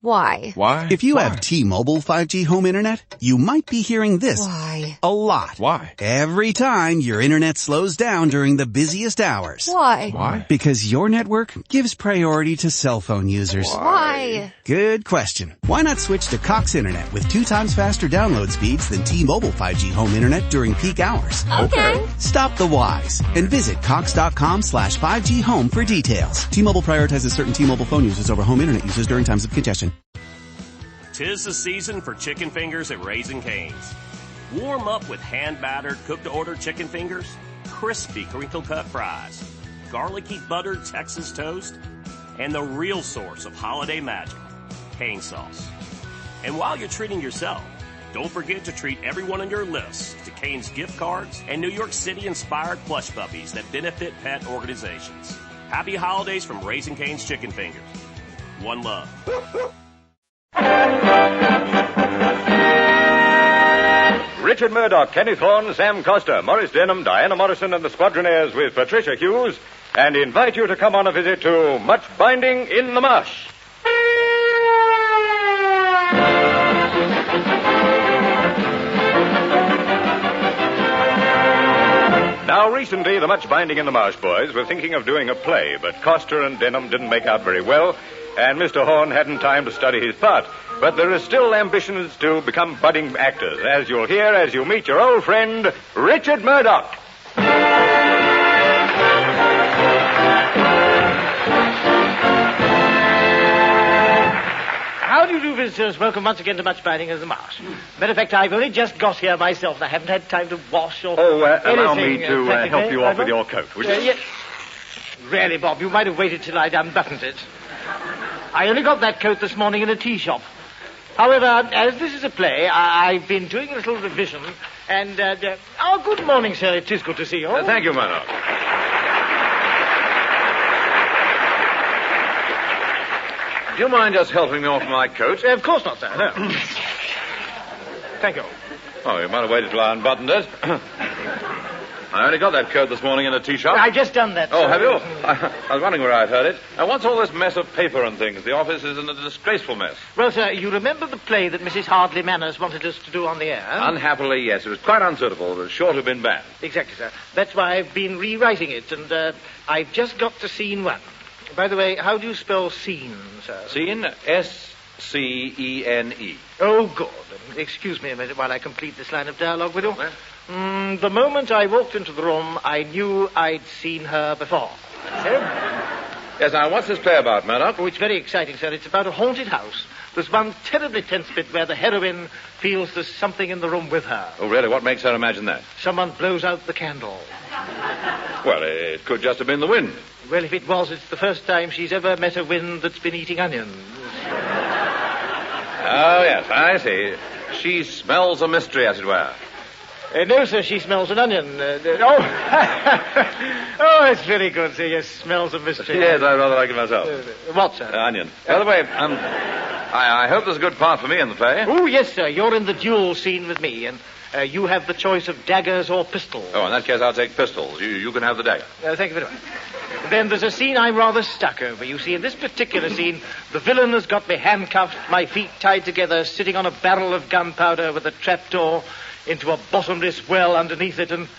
Why? Why? If you have T-Mobile 5G home internet, you might be hearing this Why? a lot. Why? Every time your internet slows down during the busiest hours. Why? Why? Because your network gives priority to cell phone users. Why? Good question. Why not switch to Cox Internet with 2 times faster download speeds than T-Mobile 5G home internet during peak hours? Okay. Stop the whys and visit cox.com/5G home for details. T-Mobile prioritizes certain T-Mobile phone users over home internet users during times of congestion. 'Tis the season for chicken fingers at Raising Cane's. Warm up with hand-battered, cooked-to-order chicken fingers, crispy crinkle-cut fries, garlicky buttered Texas toast, and the real source of holiday magic, cane sauce. And while you're treating yourself, don't forget to treat everyone on your list to Cane's gift cards and New York City-inspired plush puppies that benefit pet organizations. Happy holidays from Raising Cane's Chicken Fingers. One love. Richard Murdoch, Kenny Thorne, Sam Costa, Maurice Denham, Diana Morrison, and the Squadronaires with Patricia Hughes, and invite you to come on a visit to Much Binding in the Marsh. Now, recently, the Much Binding in the Marsh boys were thinking of doing a play, but Costa and Denham didn't make out very well, and Mr. Horn hadn't time to study his part. But there are still ambitions to become budding actors, as you'll hear as you meet your old friend, Richard Murdoch. How do you do, visitors? Welcome once again to Much Binding in the Marsh. Matter of fact, I've only just got here myself, and I haven't had time to wash or allow me anything, to help you off with your coat, would you? Yes. Really, Bob, you might have waited till I'd unbuttoned it. I only got that coat this morning in a tea shop. However, as this is a play, I've been doing a little revision, and, good morning, sir. It is good to see you. Thank you, Murdoch. Do you mind just helping me off my coat? Of course not, sir. No. Thank you. Oh, you might have waited till I unbuttoned it. I only got that coat this morning in a tea shop. I've just done that, Oh, sir. have you? I was wondering where I'd heard it. Now, what's all this mess of paper and things? The office is in a disgraceful mess. Well, sir, you remember the play that Mrs. Hardley Manners wanted us to do on the air? Unhappily, yes. It was quite unsuitable. It was sure to have been banned. Exactly, sir. That's why I've been rewriting it, and I've just got to scene 1. By the way, how do you spell scene, sir? Scene? S-C-E-N-E. Oh, good. Excuse me a minute while I complete this line of dialogue with you. The moment I walked into the room, I knew I'd seen her before. So? Yes, now, what's this play about, Murdoch? Oh, it's very exciting, sir. It's about a haunted house. There's one terribly tense bit where the heroine feels there's something in the room with her. Oh, really? What makes her imagine that? Someone blows out the candle. Well, it could just have been the wind. Well, if it was, it's the first time she's ever met a wind that's been eating onions. Oh, yes, I see. She smells a mystery, as it were. No, sir, she smells an onion. Oh, it's very good, sir. Yes, smells a mystery. Yes, I rather like it myself. What, sir? Onion. By the way, I hope there's a good part for me in the play. Oh, yes, sir. You're in the duel scene with me, and you have the choice of daggers or pistols. Oh, in that case, I'll take pistols. You can have the dagger. Thank you very much. Then there's a scene I'm rather stuck over. You see, in this particular scene, the villain has got me handcuffed, my feet tied together, sitting on a barrel of gunpowder with a trapdoor into a bottomless well underneath it, and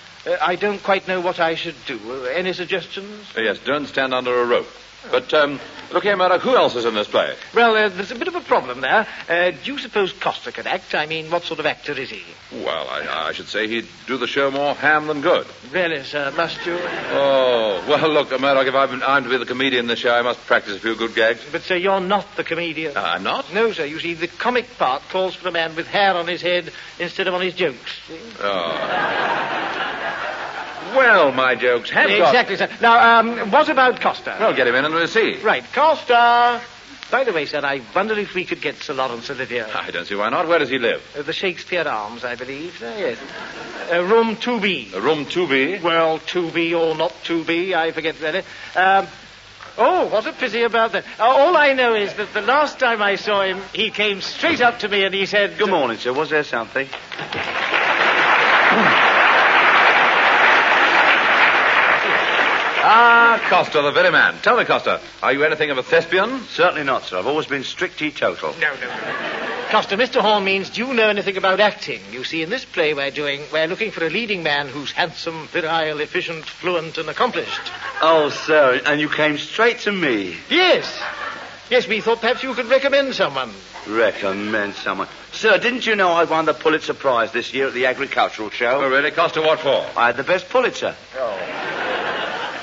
I don't quite know what I should do. Any suggestions? Yes, don't stand under a rope. But, look here, Murdoch, who else is in this play? Well, there's a bit of a problem there. Do you suppose Costa can act? I mean, what sort of actor is he? Well, I should say he'd do the show more ham than good. Really, sir, must you? Oh, well, look, Murdoch, if I'm to be the comedian in the show, I must practice a few good gags. But, sir, you're not the comedian. I'm not? No, sir. You see, the comic part calls for a man with hair on his head instead of on his jokes. See? Oh. Well, my jokes have Exactly, sir. Now, what about Costa? Well, get him in and we'll see. Right, Costa. By the way, sir, I wonder if we could get Sir Lawrence Olivier. I don't see why not. Where does he live? The Shakespeare Arms, I believe. Yes. Room 2B. Room 2B? Well, 2B or not 2B, I forget really. Oh, what a pity about that. All I know is that the last time I saw him, he came straight up to me and he said... Good morning, sir. Was there something? Ah, Costa, the very man. Tell me, Costa, are you anything of a thespian? Certainly not, sir. I've always been strict teetotal. No. Costa, Mr. Horn means, do you know anything about acting? You see, in this play we're looking for a leading man who's handsome, virile, efficient, fluent, and accomplished. Oh, sir, and you came straight to me. Yes, we thought perhaps you could recommend someone. Recommend someone. Sir, didn't you know I won the Pulitzer Prize this year at the Agricultural Show? Oh, really? Costa, what for? I had the best Pulitzer.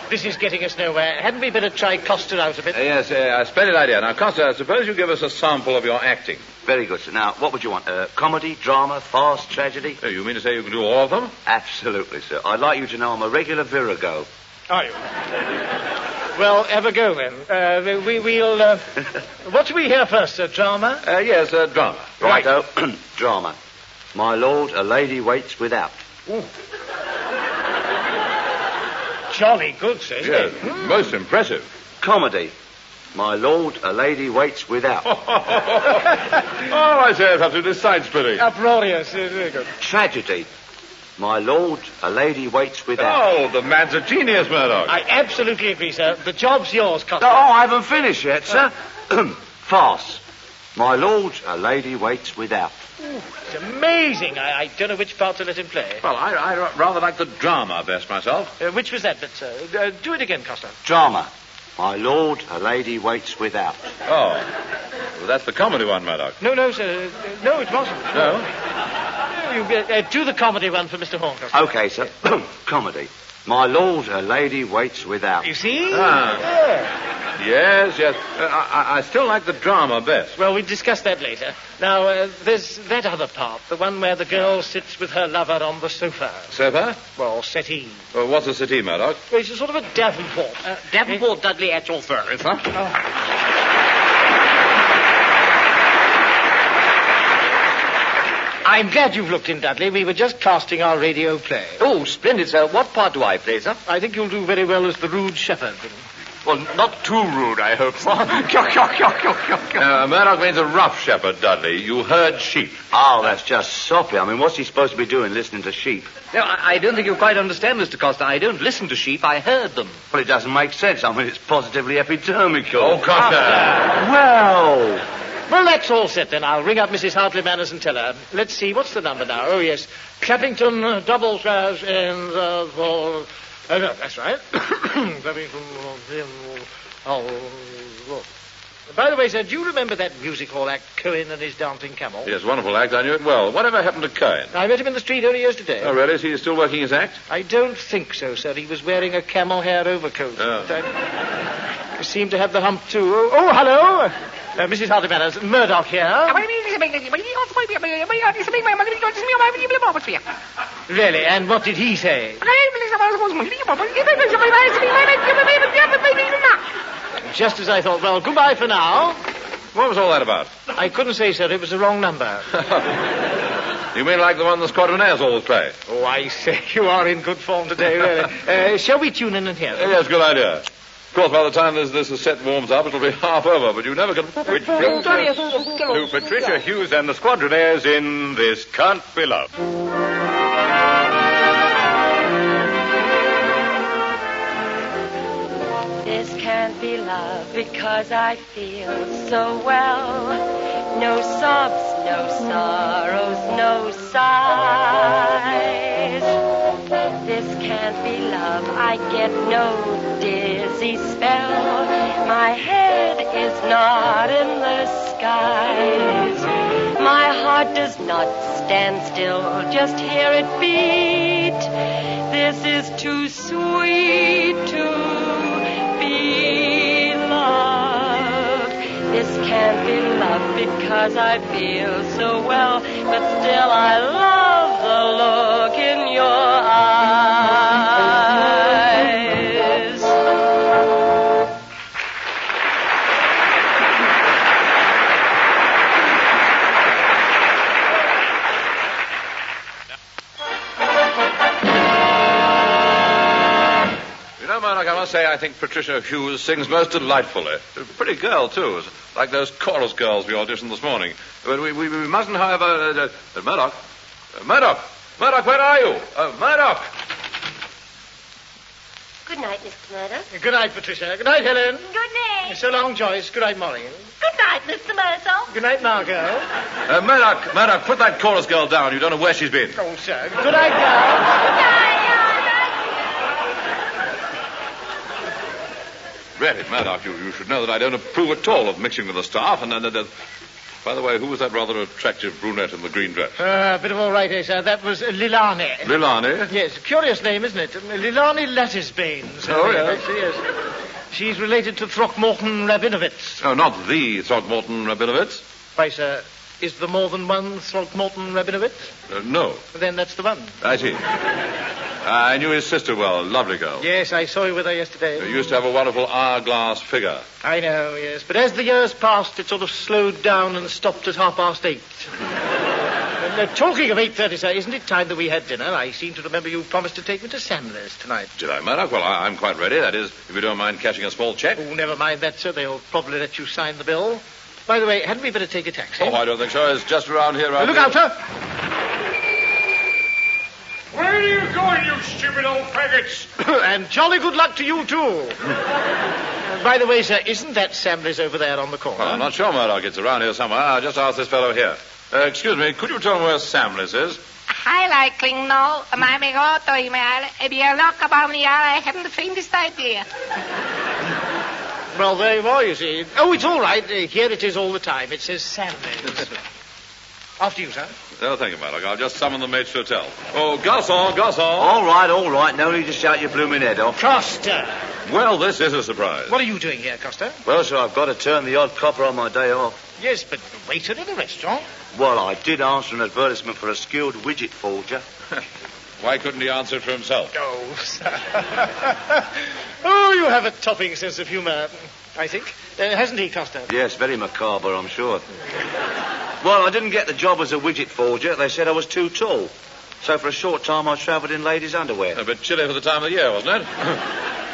This is getting us nowhere. Hadn't we better try Costa out a bit? Yes, a splendid idea. Now, Costa, suppose you give us a sample of your acting. Very good, sir. Now, what would you want? Comedy, drama, farce, tragedy? Oh, you mean to say you can do all of them? Absolutely, sir. I'd like you to know I'm a regular virago. Are you? Well, have a go then. We'll. What do we hear first, sir? Drama? Yes, drama. Righto. Drama. My lord, a lady waits without. Ooh. Jolly good, sir. Yes, most impressive. Comedy. My lord, a lady waits without. Oh, I say it's absolutely side-splitting. Uproarious. Very good. Tragedy. My lord, a lady waits without. Oh, the man's a genius, Murdoch. I absolutely agree, sir. The job's yours, Costa. Oh, I haven't finished yet, sir. Farce. My lord, a lady waits without. Ooh, it's amazing. I don't know which part to let him play. Well, I rather like the drama best myself. Which was that bit, sir? Do it again, Costa. Drama. My lord, a lady waits without. Oh. Well, that's the comedy one, Murdoch. No, sir. No, it wasn't. No? You do the comedy one for Mr. Horn, Costa. Okay, sir. Comedy. My lord, a lady waits without. You see? Ah. Yeah. Yes. I still like the drama best. Well, we'll discuss that later. Now, there's that other part, the one where the girl sits with her lover on the sofa. Sofa? Well, settee. Well, what's a settee, Murdoch? Well, it's a sort of a Davenport. Davenport Dudley at your service, huh? I'm glad you've looked in, Dudley. We were just casting our radio play. Oh, splendid, sir. What part do I play, sir? I think you'll do very well as the rude shepherd. Well, not too rude, I hope, sir. Murdoch means a rough shepherd, Dudley. You herd sheep. Oh, that's just soppy. I mean, what's he supposed to be doing, listening to sheep? No, I don't think you quite understand, Mr. Costa. I don't listen to sheep. I herd them. Well, it doesn't make sense. I mean, it's positively epidermical. Oh, Costa. Well, that's all set then. I'll ring up Mrs. Hartley Manners and tell her. Let's see, what's the number now? Oh, yes. Clappington, double slash, and, no, that's right. Clappington, By the way, sir, do you remember that music hall act, Cohen and his Dancing Camel? Yes, wonderful act. I knew it well. Whatever happened to Cohen? I met him in the street only yesterday. Oh, really? Is he still working his act? I don't think so, sir. He was wearing a camel hair overcoat. Oh. He seemed to have the hump, too. Oh, hello. Mrs. Hartley Manners, Murdoch here. Really? And what did he say? Just as I thought. Well, goodbye for now. What was all that about? I couldn't say, sir. It was the wrong number. You mean like the one the squadronaires always play? Oh, I say, you are in good form today, really. Shall we tune in and hear them? Yes, good idea. Of course, by the time this set warms up, it'll be half over, but you never can... Which brings us to Patricia Hughes and the Squadronaires in This Can't Be Love. This can't be love because I feel so well. No sobs, no sorrows, no sighs. This can't be love. I get no dizzy spell. My head is not in the skies. My heart does not stand still. Just hear it beat. This is too sweet to be loved. This can't be love because I feel so well, but still I love the look in your eyes. Murdoch, I must say I think Patricia Hughes sings most delightfully. A pretty girl, too. It's like those chorus girls we auditioned this morning. But we mustn't, however... Murdoch? Murdoch, where are you? Murdoch! Good night, Mr. Murdoch. Good night, Patricia. Good night, Helen. Good night. So long, Joyce. Good night, Molly. Good night, Mr. Murdoch. Good night, Margot. Murdoch, put that chorus girl down. You don't know where she's been. Oh, sir. Good night, girl. Good night. Really, Murdoch, you should know that I don't approve at all of mixing with the staff. And by the way, who was that rather attractive brunette in the green dress? A bit of all right, sir. That was Lilani. Lilani? Yes, curious name, isn't it? Lilani Lattisbane. Oh, yes. Yes. She's related to Throckmorton Rabinowitz. Oh, not the Throckmorton Rabinowitz? Why, sir, is there more than one Throckmorton Rabinowitz? No. Then that's the one. I see. I knew his sister well. Lovely girl. Yes, I saw you with her yesterday. Used to have a wonderful hourglass figure. I know, yes. But as the years passed, it sort of slowed down and stopped at 8:30. Talking of 8:30, sir, isn't it time that we had dinner? I seem to remember you promised to take me to Samler's tonight. Did I, Murdoch? Well, I'm quite ready. That is, if you don't mind catching a small check. Oh, never mind that, sir. They'll probably let you sign the bill. By the way, hadn't we better take a taxi? Oh, I don't think so. It's just around here. Look out, sir! Where are you going, you stupid old faggots? And jolly good luck to you, too. By the way, sir, isn't that Samley's over there on the corner? Well, I'm not sure, Murdoch. It's around here somewhere. I'll just ask this fellow here. Excuse me, could you tell me where Samley's is? Highlighting no, my amigoto email. If you look about me, I haven't the faintest idea. Well, there you are, you see. Oh, it's all right. Here it is all the time. It says Samley's. After you, sir. Oh, thank you, Murdoch. I'll just summon the maitre d'hotel. Oh, garçon. All right. No need to shout your blooming head off. Costa! Well, this is a surprise. What are you doing here, Costa? Well, sir, I've got to turn the odd copper on my day off. Yes, but waiter in a restaurant? Well, I did answer an advertisement for a skilled widget forger. Why couldn't he answer it for himself? Oh, sir. Oh, you have a topping sense of humour, I think. Hasn't he, Costa? Yes, very macabre, I'm sure. Well, I didn't get the job as a widget forger. They said I was too tall. So for a short time, I travelled in ladies' underwear. A bit chilly for the time of the year, wasn't it?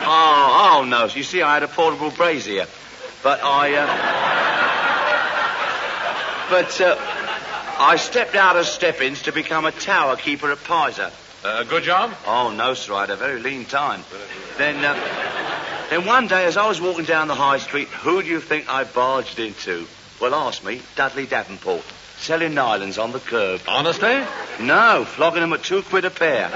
Oh, no. You see, I had a portable brazier. But I stepped out as step-ins to become a tower keeper at Pisa. A good job? Oh, no, sir. I had a very lean time. Then one day, as I was walking down the high street, who do you think I barged into? Well, ask me, Dudley Davenport, selling nylons on the curb. Honestly? No, flogging them at £2 a pair.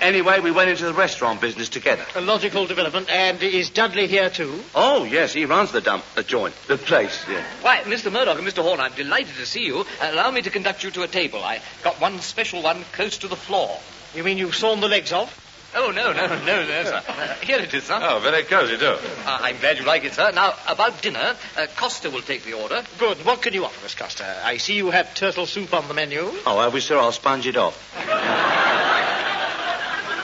Anyway, we went into the restaurant business together. A logical development. And is Dudley here, too? Oh, yes, he runs the joint, the place, yeah. Why, Mr. Murdoch and Mr. Horn, I'm delighted to see you. Allow me to conduct you to a table. I got one special one close to the floor. You mean you've sawn the legs off? Oh, no, sir. Here it is, sir. Oh, very cozy, too. I'm glad you like it, sir. Now, about dinner, Costa will take the order. Good. What can you offer us, Costa? I see you have turtle soup on the menu. Oh, have we, sir? I'll sponge it off.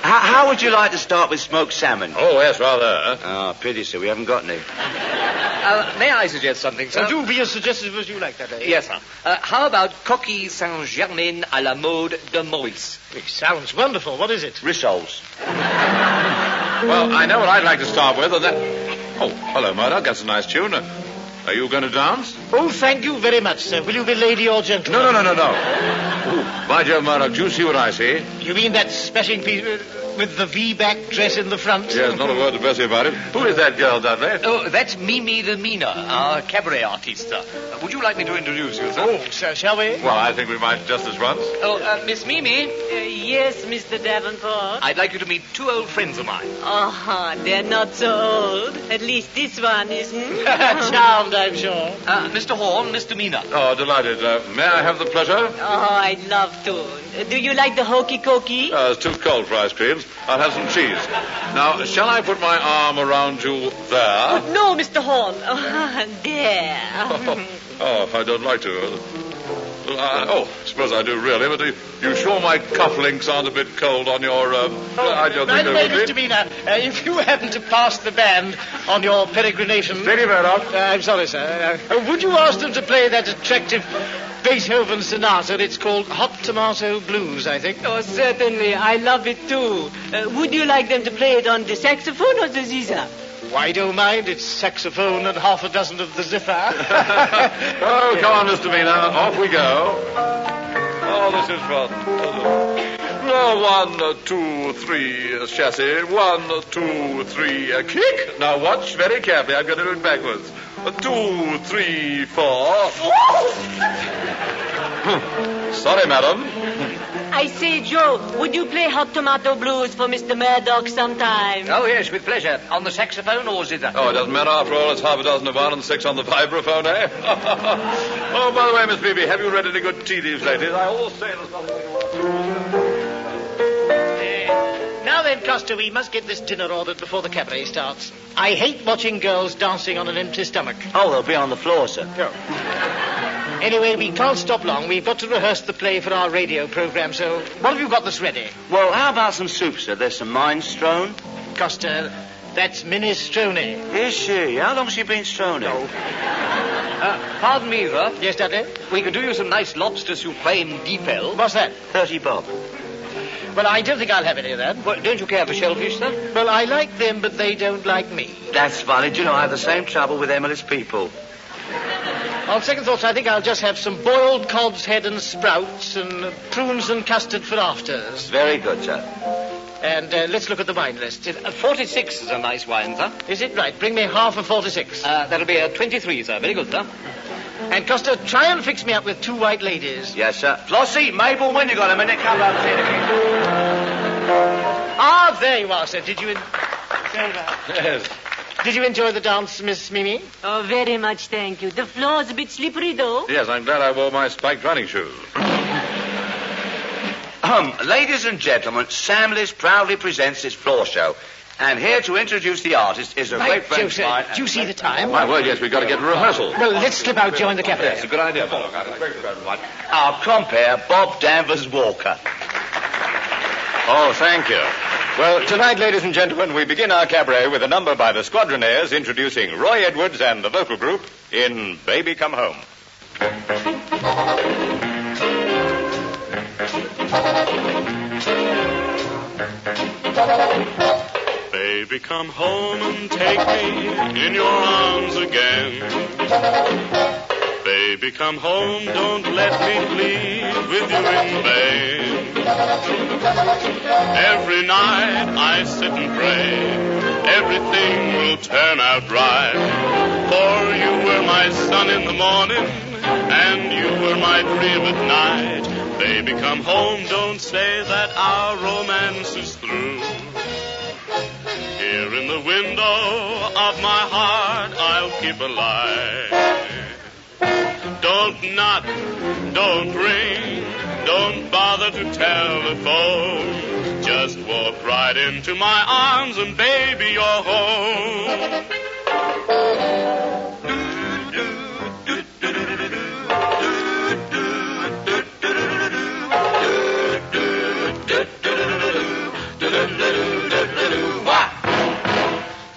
How would you like to start with smoked salmon? Oh, yes, rather. Ah, pity, sir. We haven't got any. May I suggest something, sir? Do be as suggestive as you like that day. Yes, sir. How about coquille Saint-Germain à la mode de Maurice? It sounds wonderful. What is it? Rissoles. Well, I know what I'd like to start with, and that... Oh, hello, Murdoch. That's a nice tune. Are you going to dance? Oh, thank you very much, sir. Will you be lady or gentleman? No. Oh, by Jove, Murdoch, do you see what I see? You mean that smashing piece with the V-back dress in the front? Yes, not a word to Bessie about it. Who is that girl, Dudley? Oh, that's Mimi the Meaner, our cabaret artiste, sir. Would you like me to introduce you, sir? Oh, sir, shall we? Well, I think we might just as once. Oh, Miss Mimi? Yes, Mr. Davenport. I'd like you to meet two old friends of mine. Oh, they're not so old. At least this one isn't. Charmed, I'm sure. Mr. Horn, Mr. Meaner. Oh, delighted. May I have the pleasure? Oh, I'd love to. Do you like the hokey cokey? It's too cold for ice creams. I'll have some cheese. Now, shall I put my arm around you there? Oh, no, Mr. Horn. Oh, there. If I don't like to. I suppose I do really, but you sure my cufflinks aren't a bit cold on your... I don't by think the they way, would Mr. be. Meaner, if you happen to pass the band on your peregrination... Steady, Murdoch. I'm sorry, sir. Would you ask them to play that attractive Beethoven sonata? It's called Hot Tomato Blues, I think. Oh, certainly. I love it, too. Would you like them to play it on the saxophone or the zither? I don't mind. It's saxophone and half a dozen of the zither. Oh, come on, Mr. Meaner. Off we go. Oh, this is fun. 1, 2, 3, chassis. 1, 2, 3, kick. Now watch very carefully. I'm going to do it backwards. 2, 3, 4. Sorry, madam. I say, Joe, would you play Hot Tomato Blues for Mr. Murdoch sometime? Oh, yes, with pleasure. On the saxophone or zither? Oh, it doesn't matter. After all, it's half a dozen of one and 6 on the vibraphone, eh? Oh, by the way, Miss Beebe, have you read any good tea leaves lately? I always say there's nothing Now then, Costa, we must get this dinner ordered before the cabaret starts. I hate watching girls dancing on an empty stomach. Oh, they'll be on the floor, sir. Anyway, we can't stop long. We've got to rehearse the play for our radio program, so what have you got that's ready? Well, how about some soup, sir? There's some minestrone. Costa, that's minestrone. Is she? How long's she been stroning? No. Pardon me, sir. Yes, Dudley? We could do you some nice lobster supreme depel. What's that? 30 bob. Well, I don't think I'll have any of that. Well, don't you care for shellfish, sir? Well, I like them, but they don't like me. That's funny. Do you know, I have the same trouble with Emily's people. On second thoughts, I think I'll just have some boiled cod's head and sprouts and prunes and custard for afters. Very good, sir. And let's look at the wine list. 46 is a nice wine, sir. Is it right? Bring me half of 46. That'll be a 23, sir. Very good, sir. And Costa, try and fix me up with 2 white ladies. Yes, sir. Flossie, Mabel, when you got a minute, come over here. Ah, there you are, sir. Did you... Yes. Did you enjoy the dance, Miss Mimi? Oh, very much, thank you. The floor's a bit slippery, though. Yes, I'm glad I wore my spiked running shoes. Ladies and gentlemen, Samley's proudly presents its floor show. And here to introduce the artist is a great friend of mine. Do you see the time? My word, yes, we've got to get rehearsal. Well, let's slip out, join the cabaret. That's a good idea, Bob. Our compere, Bob Danvers Walker. Oh, thank you. Well, tonight, ladies and gentlemen, we begin our cabaret with a number by the Squadronaires introducing Roy Edwards and the vocal group in Baby Come Home. Baby, come home and take me in your arms again. Baby, come home, don't let me plead with you in vain. Every night I sit and pray, everything will turn out right. For you were my sun in the morning, and you were my dream at night. Baby, come home, don't say that our romance is through. Here in the window of my heart, I'll keep a light. Don't knock, don't ring, don't bother to telephone. Just walk right into my arms and baby, you're home.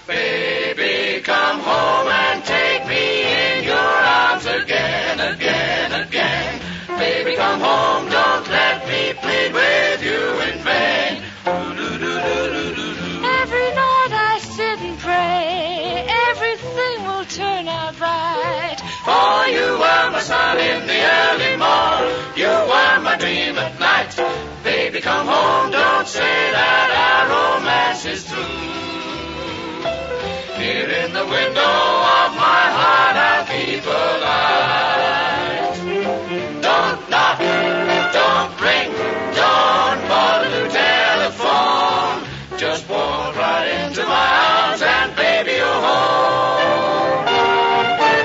Baby, come home and take me in your arms again, again, again. Baby, come home, don't let me plead with you in vain. Every night I sit and pray, everything will turn out right. For you were my sun in the early morn, you were my dream at night. Baby, come home, don't say that our romance is through. Here in the window of my heart, I'll keep a light. Don't knock, don't ring, don't bother to telephone. Just walk right into my arms and baby, you're home.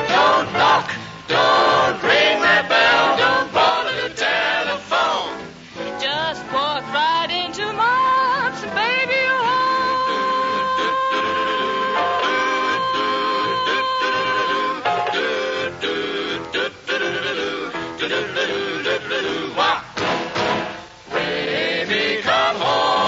Don't knock, don't ring that bell, don't bother to telephone. Just walk right into my arms and baby, you're home. Baby, come home.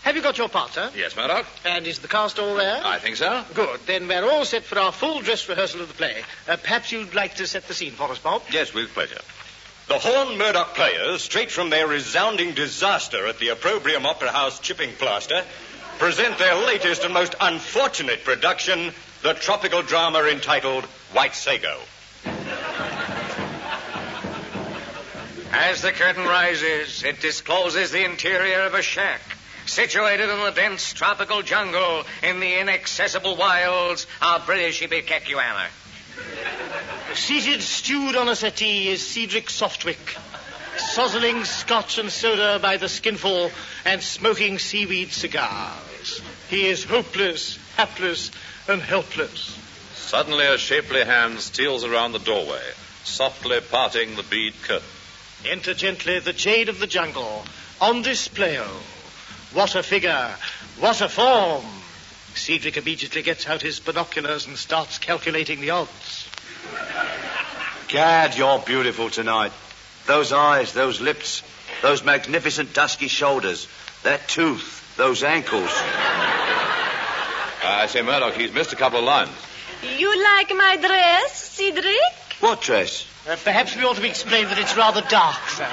Have you got your part, sir? Yes, Murdoch. And is the cast all there? I think so. Good. Then we're all set for our full dress rehearsal of the play. Perhaps you'd like to set the scene for us, Bob? Yes, with pleasure. The Horn Murdoch players, straight from their resounding disaster at the Opprobrium Opera House chipping plaster, present their latest and most unfortunate production, the tropical drama entitled White Sago. As the curtain rises, it discloses the interior of a shack, situated in the dense tropical jungle in the inaccessible wilds of British Ipecacuanha. Seated stewed on a settee is Cedric Softwick, sozzling scotch and soda by the skinful and smoking seaweed cigars. He is hopeless, hapless, and helpless. Suddenly a shapely hand steals around the doorway, softly parting the bead curtain. Enter gently the jade of the jungle, on display. What a figure, what a form. Cedric immediately gets out his binoculars and starts calculating the odds. Gad, you're beautiful tonight. Those eyes, those lips, those magnificent dusky shoulders, that tooth, those ankles. I say, Murdoch, he's missed a couple of lines. You like my dress, Cedric? What dress? Perhaps we ought to explain that it's rather dark, sir.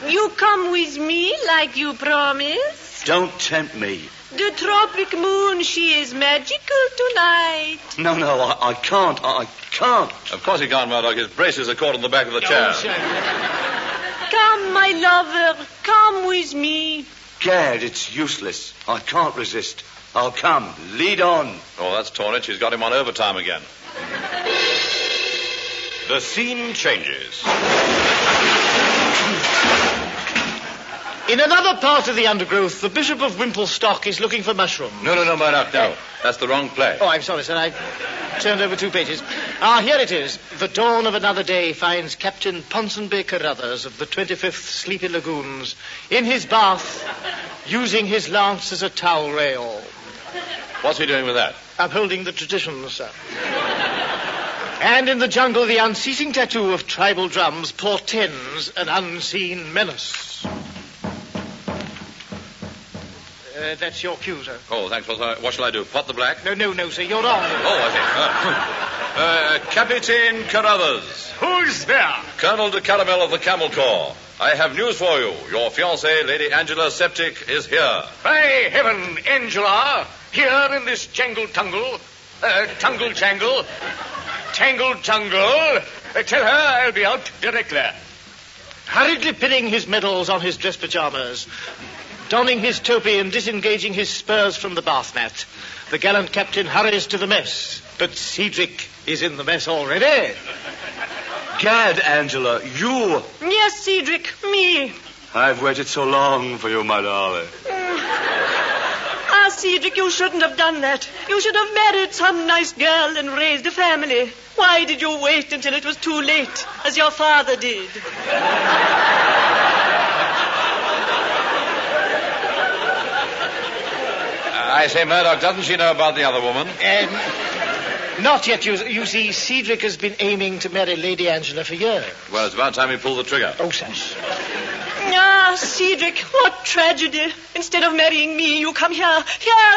You come with me like you promised? Don't tempt me. The tropic moon, she is magical tonight. No, I can't. I can't. Of course he can't, Murdoch. His braces are caught on the back of the chair. Come, my lover, come with me. Gad, it's useless. I can't resist. I'll come. Lead on. Oh, that's Tornich. He's got him on overtime again. The scene changes. In another part of the undergrowth, the Bishop of Wimplestock is looking for mushrooms. No, Murdoch, no. That's the wrong play. Oh, I'm sorry, sir. I turned over 2 pages. Here it is. The dawn of another day finds Captain Ponsonby Carruthers of the 25th Sleepy Lagoons in his bath, using his lance as a towel rail. What's he doing with that? Upholding the traditions, sir. And in the jungle, the unceasing tattoo of tribal drums portends an unseen menace. That's your cue, sir. Oh, thanks. What shall I do? Pot the black? No, sir. You're on. Oh, I see. Captain Carruthers. Who's there? Colonel de Caramel of the Camel Corps. I have news for you. Your fiancée, Lady Angela Septic, is here. By heaven, Angela, here in this tangle-jungle. Tell her I'll be out directly. Hurriedly pinning his medals on his dress pajamas, donning his topi and disengaging his spurs from the bath mat, the gallant captain hurries to the mess. But Cedric is in the mess already. Gad, Angela, you. Yes, Cedric, me. I've waited so long for you, my darling. Cedric, you shouldn't have done that. You should have married some nice girl and raised a family. Why did you wait until it was too late, as your father did? I say, Murdoch, doesn't she know about the other woman? Not yet. You see, Cedric has been aiming to marry Lady Angela for years. Well, it's about time he pulled the trigger. Oh, sir. Cedric, what tragedy. Instead of marrying me, you come here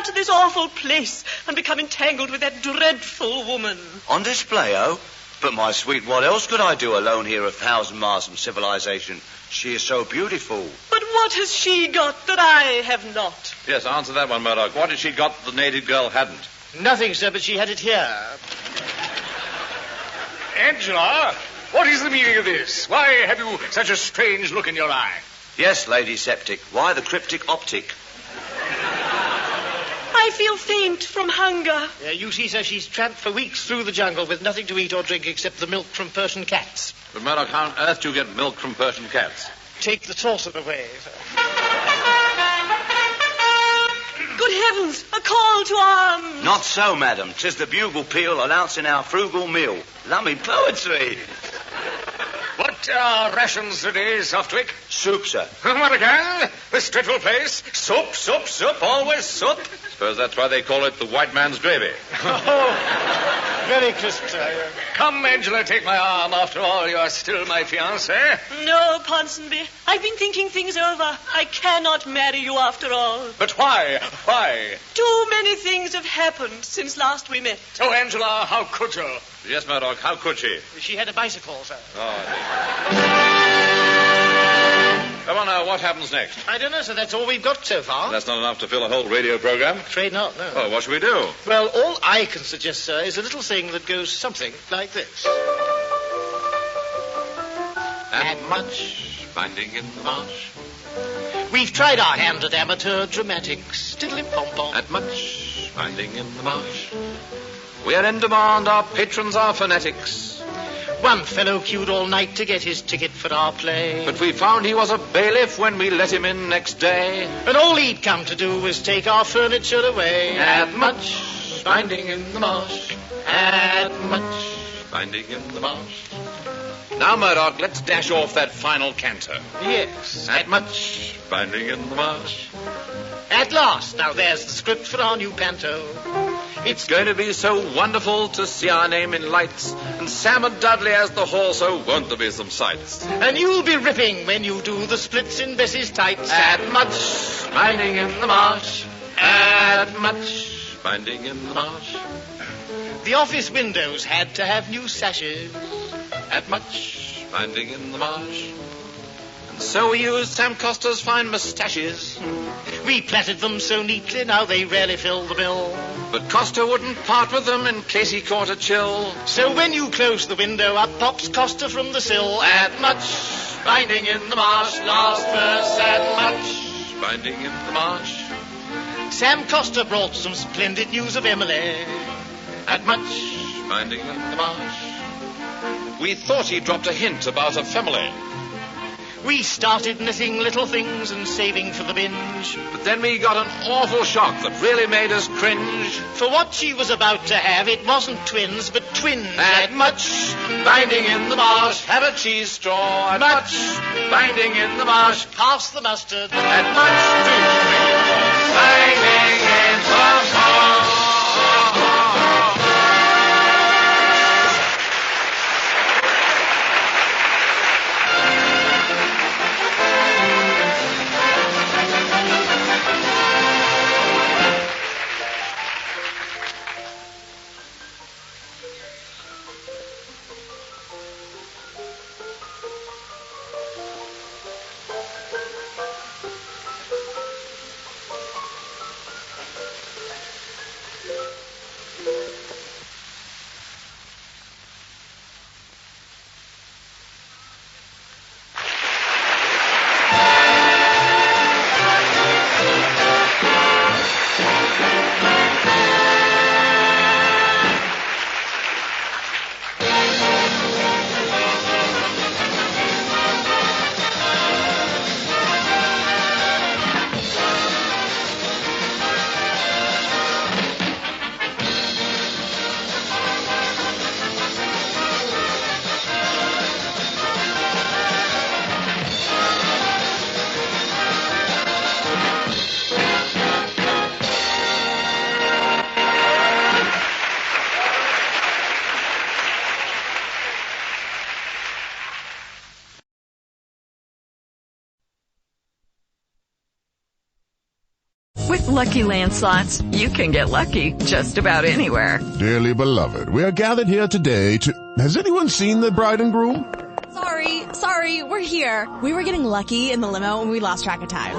to this awful place, and become entangled with that dreadful woman. On display, oh? But, my sweet, what else could I do alone here 1,000 miles from civilization? She is so beautiful. But what has she got that I have not? Yes, answer that one, Murdoch. What had she got that the native girl hadn't? Nothing, sir, but she had it here. Angela, what is the meaning of this? Why have you such a strange look in your eye? Yes, Lady Septic. Why the cryptic optic? I feel faint from hunger. You see, sir, she's tramped for weeks through the jungle with nothing to eat or drink except the milk from Persian cats. But, Murdoch, how on earth do you get milk from Persian cats? Take the saucer away, sir. Good heavens, a call to arms. Not so, madam. 'Tis the bugle peal announcing our frugal meal. Lummy poetry. What are rations today, Softwick? Soup, sir. What again? This dreadful place? Soup, always soup. Suppose that's why they call it the white man's gravy. Very crisp, sir. Come, Angela, take my arm. After all, you are still my fiancée. No, Ponsonby. I've been thinking things over. I cannot marry you after all. But why? Why? Too many things have happened since last we met. Oh, Angela, how could you? Yes, Murdoch, how could she? She had a bicycle, sir. Come on now, what happens next? I don't know, sir. That's all we've got so far. That's not enough to fill a whole radio program. Afraid not, no. Oh, what should we do? Well, all I can suggest, sir, is a little thing that goes something like this. At much finding in the marsh. We've tried our hand at amateur dramatics. Tiddly-pom-pom. At much finding in the marsh. We are in demand, our patrons are fanatics. One fellow queued all night to get his ticket for our play. But we found he was a bailiff when we let him in next day. And all he'd come to do was take our furniture away. At much finding in the marsh. At much finding in the marsh. Now, Murdoch, let's dash off that final canter. Yes. At much finding in the marsh. At last. Now there's the script for our new panto. It's going to be so wonderful to see our name in lights. And Sam and Dudley as the horse, oh, won't there be some sights? And you'll be ripping when you do the splits in Bessie's tights. At much finding in the marsh. At much finding in the marsh. The office windows had to have new sashes. At much finding in the marsh. And so we used Sam Costa's fine moustaches. We plaited them so neatly, now they rarely fill the bill. But Costa wouldn't part with them in case he caught a chill. So when you close the window, up pops Costa from the sill. At much finding in the marsh, last verse. At much finding in the marsh. Sam Costa brought some splendid news of Emily. At much finding in the marsh. We thought he dropped a hint about a family. We started knitting little things and saving for the binge. But then we got an awful shock that really made us cringe. For what she was about to have, it wasn't twins, but twins. At much finding in the marsh, have a cheese straw. At much finding in the marsh, pass the mustard. At much finding in the marsh. With Lucky Land Slots, you can get lucky just about anywhere. Dearly beloved, we are gathered here today to... Has anyone seen the bride and groom? Sorry, we're here. We were getting lucky in the limo and we lost track of time.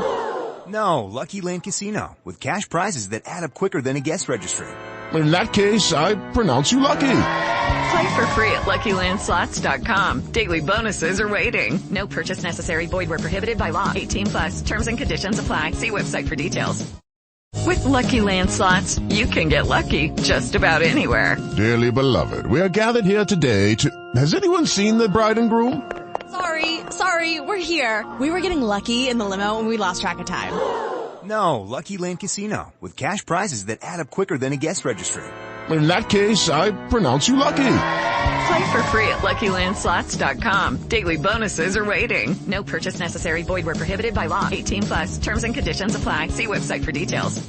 No, Lucky Land Casino, with cash prizes that add up quicker than a guest registry. In that case, I pronounce you lucky. Play for free at LuckyLandSlots.com. Daily bonuses are waiting. No purchase necessary. Void where prohibited by law. 18+. Terms and conditions apply. See website for details. With Lucky Land Slots, you can get lucky just about anywhere. Dearly beloved, we are gathered here today to... Has anyone seen the bride and groom? Sorry, we're here. We were getting lucky in the limo and we lost track of time. No, Lucky Land Casino, with cash prizes that add up quicker than a guest registry. In that case, I pronounce you lucky. Play for free at LuckyLandSlots.com. Daily bonuses are waiting. No purchase necessary. Void where prohibited by law. 18+. Terms and conditions apply. See website for details.